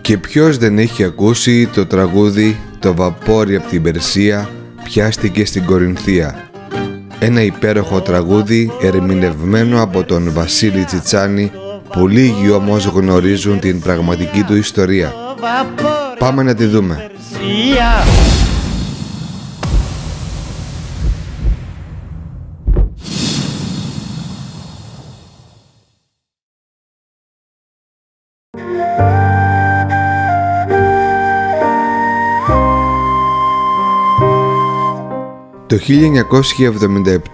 Και ποιος δεν έχει ακούσει το τραγούδι «Το βαπόρι από την Περσία πιάστηκε στην Κορινθία». Ένα υπέροχο τραγούδι ερμηνευμένο από τον Βασίλη Τσιτσάνη, που λίγοι όμως γνωρίζουν την πραγματική του ιστορία. Πάμε να τη δούμε. Το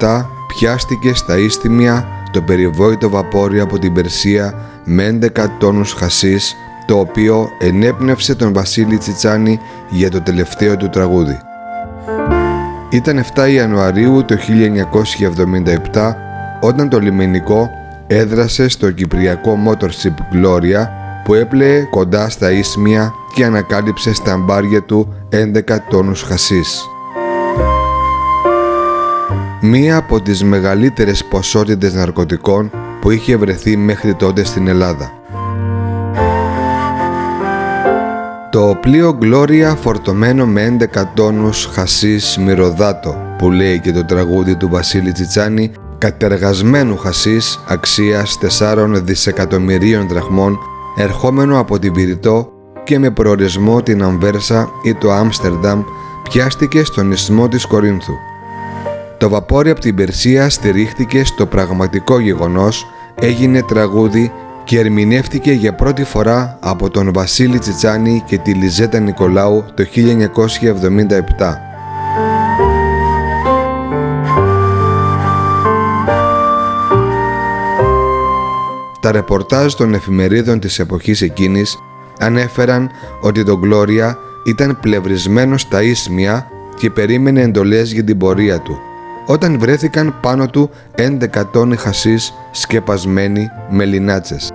1977 πιάστηκε στα Ίστιμια το περιβόητο βαπόρι από την Περσία με 11 τόνους χασίς, το οποίο ενέπνευσε τον Βασίλη Τσιτσάνη για το τελευταίο του τραγούδι. Ήταν 7 Ιανουαρίου το 1977 όταν το λιμενικό έδρασε στο κυπριακό Motorship Gloria, που έπλεε κοντά στα Ίσμια και ανακάλυψε στα αμπάρια του 11 τόνους χασίς. Μία από τις μεγαλύτερες ποσότητες ναρκωτικών που είχε βρεθεί μέχρι τότε στην Ελλάδα. Το πλοίο Gloria, φορτωμένο με 11 τόνους χασίς μυρωδάτο, που λέει και το τραγούδι του Βασίλη Τσιτσάνη, κατεργασμένου χασίς αξίας 4 δισεκατομμυρίων δραχμών, ερχόμενο από την Βηρητό και με προορισμό την Αμβέρσα ή το Άμστερνταμ, πιάστηκε στον ισθμό της Κορίνθου. Το βαπόρι από την Περσία στηρίχθηκε στο πραγματικό γεγονός, έγινε τραγούδι και ερμηνεύτηκε για πρώτη φορά από τον Βασίλη Τσιτσάνη και τη Λιζέτα Νικολάου το 1977. Τα ρεπορτάζ των εφημερίδων της εποχής εκείνης ανέφεραν ότι το Gloria ήταν πλευρισμένο στα Ίσμια και περίμενε εντολές για την πορεία του, όταν βρέθηκαν πάνω του 11 τόνοι χασίς σκεπασμένοι με λινάτσες.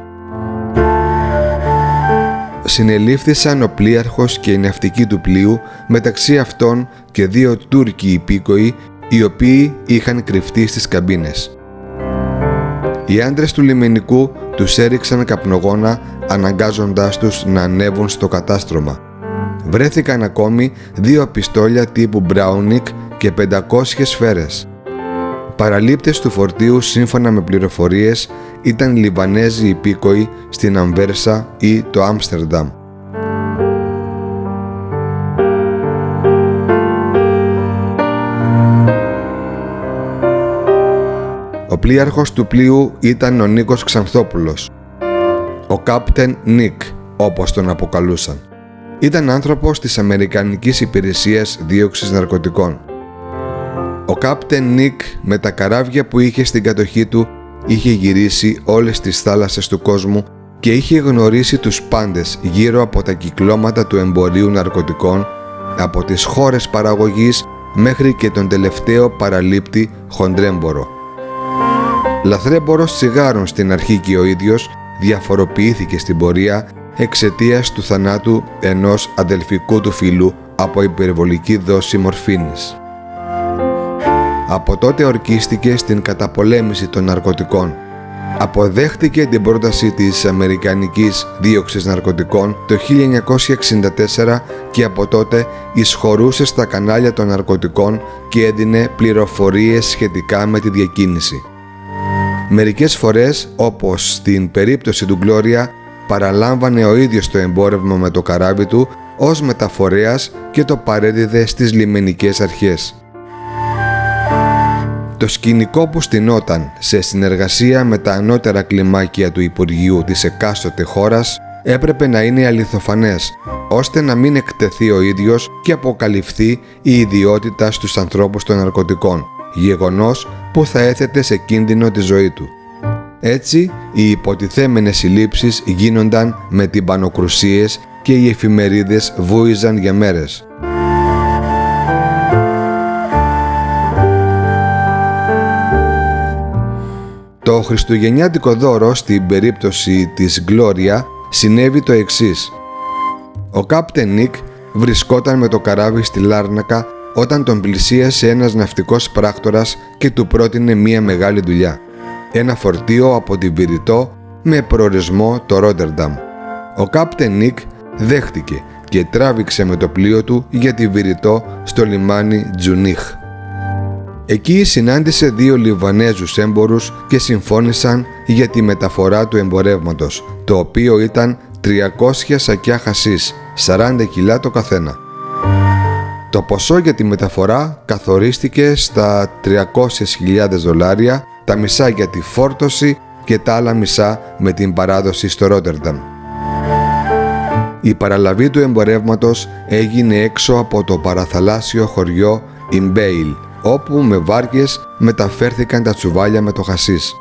Συνελήφθησαν ο πλοίαρχος και η ναυτική του πλοίου, μεταξύ αυτών και 2 Τούρκοι υπήκοοι, οι οποίοι είχαν κρυφτεί στις καμπίνες. Οι άντρες του λιμενικού τους έριξαν καπνογόνα, αναγκάζοντάς τους να ανέβουν στο κατάστρωμα. Βρέθηκαν ακόμη 2 πιστόλια τύπου Browning και 500 σφαίρες. Παραλήπτες του φορτίου, σύμφωνα με πληροφορίες, ήταν Λιβανέζοι υπήκοοι στην Αμβέρσα ή το Άμστερνταμ. Ο πλοίαρχος του πλοίου ήταν ο Νίκος Ξανθόπουλος, ο Captain Nick όπως τον αποκαλούσαν. Ήταν άνθρωπος της Αμερικανικής Υπηρεσίας Δίωξης Ναρκωτικών. Ο Captain Nick, με τα καράβια που είχε στην κατοχή του, είχε γυρίσει όλες τις θάλασσες του κόσμου και είχε γνωρίσει τους πάντες γύρω από τα κυκλώματα του εμπορίου ναρκωτικών, από τις χώρες παραγωγής μέχρι και τον τελευταίο παραλήπτη χοντρέμπορο. Λαθρέμπορος τσιγάρων στην αρχή και ο ίδιος, διαφοροποιήθηκε στην πορεία εξαιτίας του θανάτου ενός αδελφικού του φίλου από υπερβολική δόση μορφίνης. Από τότε ορκίστηκε στην καταπολέμηση των ναρκωτικών. Αποδέχτηκε την πρόταση της Αμερικανικής Δίωξης Ναρκωτικών το 1964 και από τότε εισχωρούσε στα κανάλια των ναρκωτικών και έδινε πληροφορίες σχετικά με τη διακίνηση. Μερικές φορές, όπως στην περίπτωση του Gloria, παραλάμβανε ο ίδιος το εμπόρευμα με το καράβι του ως μεταφορέας και το παρέδιδε στις λιμενικές αρχές. Το σκηνικό που στηνόταν σε συνεργασία με τα ανώτερα κλιμάκια του Υπουργείου της εκάστοτε χώρας έπρεπε να είναι αληθοφανές, ώστε να μην εκτεθεί ο ίδιος και αποκαλυφθεί η ιδιότητα στους ανθρώπους των ναρκωτικών, γεγονός που θα έθετε σε κίνδυνο τη ζωή του. Έτσι, οι υποτιθέμενες συλλήψεις γίνονταν με τυμπανοκρουσίες και οι εφημερίδες βούιζαν για μέρες. Το χριστουγεννιάτικο δώρο στην περίπτωση της Gloria συνέβη το εξής. Ο Captain Nick βρισκόταν με το καράβι στη Λάρνακα όταν τον πλησίασε ένας ναυτικός πράκτορας και του πρότεινε μία μεγάλη δουλειά. Ένα φορτίο από την Βηρητό με προορισμό το Ρότερνταμ. Ο Captain Nick δέχτηκε και τράβηξε με το πλοίο του για τη Βηρητό στο λιμάνι Τζουνίχ. Εκεί συνάντησε 2 Λιβανέζους έμπορους και συμφώνησαν για τη μεταφορά του εμπορεύματος, το οποίο ήταν 300 σακιά χασίς, 40 κιλά το καθένα. Το ποσό για τη μεταφορά καθορίστηκε στα $300.000, τα μισά για τη φόρτωση και τα άλλα μισά με την παράδοση στο Ρότερνταμ. Η παραλαβή του εμπορεύματος έγινε έξω από το παραθαλάσσιο χωριό Ιμπέιλ, όπου με βάρκες μεταφέρθηκαν τα τσουβάλια με το χασίς.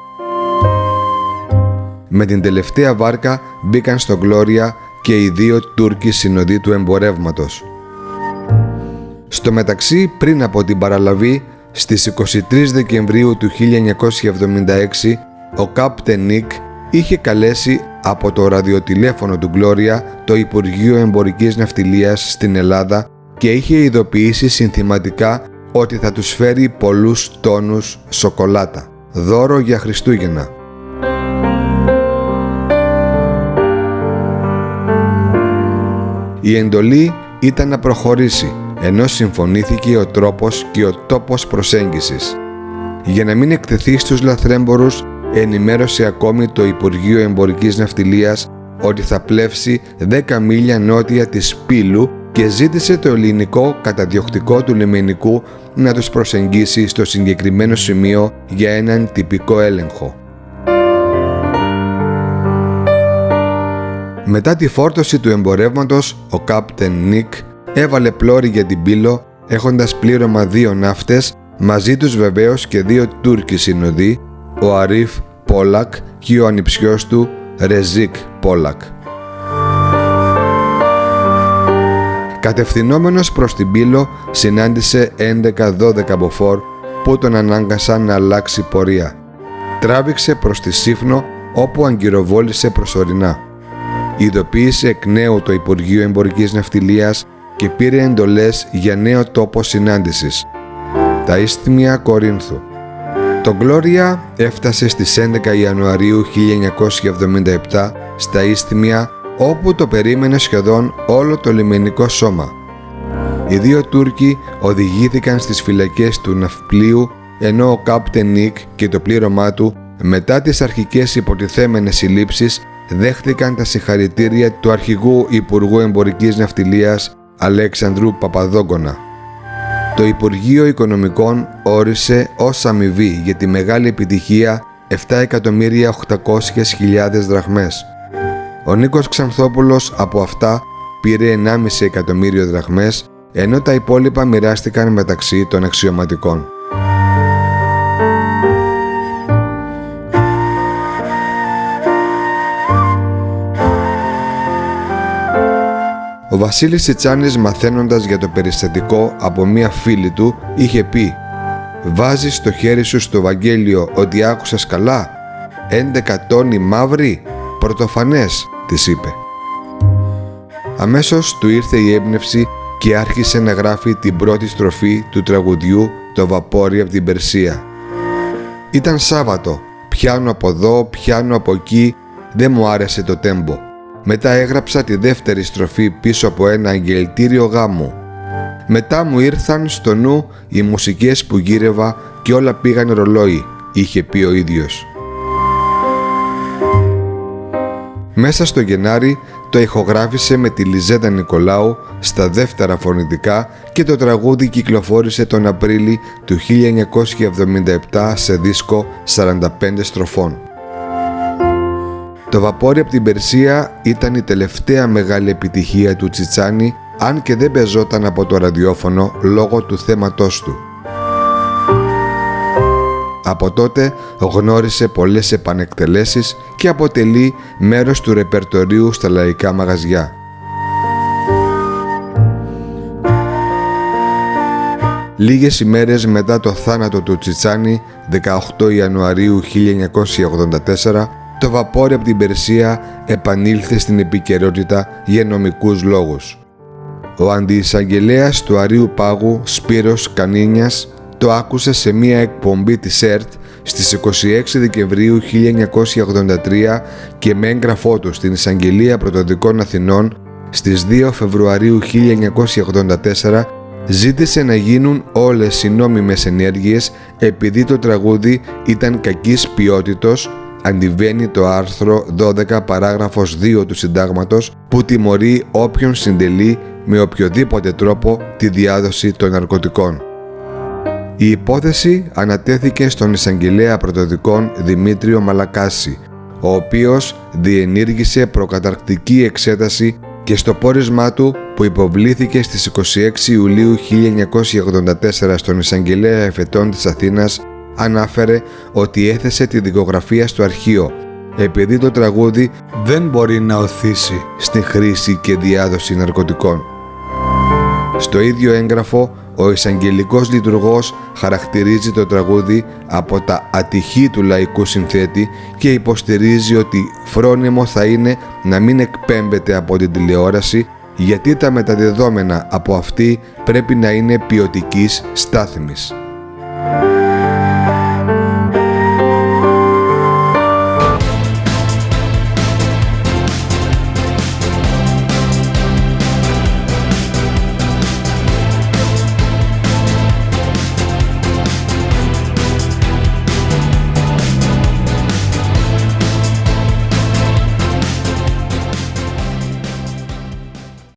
Με την τελευταία βάρκα μπήκαν στο Γκλώρια και οι 2 Τούρκοι συνοδοί του εμπορεύματος. Στο μεταξύ, πριν από την παραλαβή, στις 23 Δεκεμβρίου του 1976, ο Κάπτεν Νικ είχε καλέσει από το ραδιοτηλέφωνο του Γκλώρια το Υπουργείο Εμπορικής Ναυτιλίας στην Ελλάδα και είχε ειδοποιήσει συνθηματικά ότι θα τους φέρει πολλούς τόνους σοκολάτα, δώρο για Χριστούγεννα. Η εντολή ήταν να προχωρήσει, ενώ συμφωνήθηκε ο τρόπος και ο τόπος προσέγγισης. Για να μην εκτεθεί στους λαθρέμπορους, ενημέρωσε ακόμη το Υπουργείο Εμπορικής Ναυτιλίας ότι θα πλεύσει 10 μίλια νότια της Πύλου και ζήτησε το ελληνικό καταδιοκτικό του λιμενικού να τους προσεγγίσει στο συγκεκριμένο σημείο για έναν τυπικό έλεγχο. Μετά τη φόρτωση του εμπορεύματος, ο Κάπτεν Νικ έβαλε πλώρη για την Πύλο, έχοντας πλήρωμα 2 ναύτες, μαζί τους βεβαίως και 2 Τούρκοι συνοδοί, ο Αρίφ Πόλακ και ο ανιψιός του Ρεζίκ Πόλακ. Κατευθυνόμενος προς την Πύλο, συνάντησε 11-12 μποφόρ που τον ανάγκασαν να αλλάξει πορεία. Τράβηξε προς τη Σύφνο, όπου αγκυροβόλησε προσωρινά. Ειδοποίησε εκ νέου το Υπουργείο Εμπορικής Ναυτιλίας και πήρε εντολές για νέο τόπο συνάντησης, τα Ισθμία Κορίνθου. Το Γκλώρια έφτασε στις 11 Ιανουαρίου 1977 στα Ισθμία, όπου το περίμενε σχεδόν όλο το λιμενικό σώμα. Οι 2 Τούρκοι οδηγήθηκαν στις φυλακές του ναυπλίου, ενώ ο Κάπτεν Νικ και το πλήρωμά του, μετά τις αρχικές υποτιθέμενες συλλήψεις, δέχτηκαν τα συγχαρητήρια του αρχηγού Υπουργού Εμπορικής Ναυτιλίας Αλέξανδρου Παπαδόγκονα. Το Υπουργείο Οικονομικών όρισε ως αμοιβή για τη μεγάλη επιτυχία 7.800.000 δραχμές. Ο Νίκος Ξανθόπουλος από αυτά πήρε 1,5 εκατομμύριο δραχμές, ενώ τα υπόλοιπα μοιράστηκαν μεταξύ των αξιωματικών. Ο Βασίλης Τσιτσάνης, μαθαίνοντας για το περιστατικό από μία φίλη του, είχε πει «Βάζεις το χέρι σου στο Βαγγέλιο ότι άκουσες καλά? 11 τόνοι μαύροι, πρωτοφανές», της είπε. Αμέσως του ήρθε η έμπνευση και άρχισε να γράφει την πρώτη στροφή του τραγουδιού «Το βαπόρι από την Περσία». Ήταν Σάββατο, πιάνω από εδώ, πιάνω από εκεί, δεν μου άρεσε το τέμπο. Μετά έγραψα τη δεύτερη στροφή πίσω από ένα αγγελτήριο γάμο. Μετά μου ήρθαν στο νου οι μουσικές που γύρευα και όλα πήγαν ρολόι, είχε πει ο ίδιος. Μέσα στο Γενάρη το ηχογράφησε με τη Λιζέτα Νικολάου στα δεύτερα φωνητικά και το τραγούδι κυκλοφόρησε τον Απρίλη του 1977 σε δίσκο 45 στροφών. Το βαπόρι από την Περσία ήταν η τελευταία μεγάλη επιτυχία του Τσιτσάνη, αν και δεν παίζονταν από το ραδιόφωνο λόγω του θέματός του. Από τότε γνώρισε πολλές επανεκτελέσεις και αποτελεί μέρος του ρεπερτορίου στα λαϊκά μαγαζιά. Λίγες ημέρες μετά το θάνατο του Τσιτσάνη, 18 Ιανουαρίου 1984, το βαπόρι από την Περσία επανήλθε στην επικαιρότητα για νομικούς λόγους. Ο αντιεισαγγελέας του Αρείου Πάγου, Σπύρος Κανίνιας, το άκουσε σε μία εκπομπή της ΕΡΤ στις 26 Δεκεμβρίου 1983 και με έγγραφό του στην Εισαγγελία Πρωτοδικών Αθηνών στις 2 Φεβρουαρίου 1984 ζήτησε να γίνουν όλες οι νόμιμες ενέργειες επειδή το τραγούδι ήταν κακής ποιότητος, αντιβαίνει το άρθρο 12 παράγραφος 2 του Συντάγματος που τιμωρεί όποιον συντελεί με οποιοδήποτε τρόπο τη διάδοση των ναρκωτικών. Η υπόθεση ανατέθηκε στον εισαγγελέα πρωτοδικών Δημήτριο Μαλακάση, ο οποίος διενήργησε προκαταρκτική εξέταση και στο πόρισμά του που υποβλήθηκε στις 26 Ιουλίου 1984 στον εισαγγελέα εφετών της Αθήνας ανάφερε ότι έθεσε τη δικογραφία στο αρχείο επειδή το τραγούδι δεν μπορεί να οθήσει στη χρήση και διάδοση ναρκωτικών. Στο ίδιο έγγραφο, ο εισαγγελικός λειτουργός χαρακτηρίζει το τραγούδι από τα ατυχή του λαϊκού συνθέτη και υποστηρίζει ότι φρόνιμο θα είναι να μην εκπέμπεται από την τηλεόραση γιατί τα μεταδεδόμενα από αυτή πρέπει να είναι ποιοτικής στάθμης.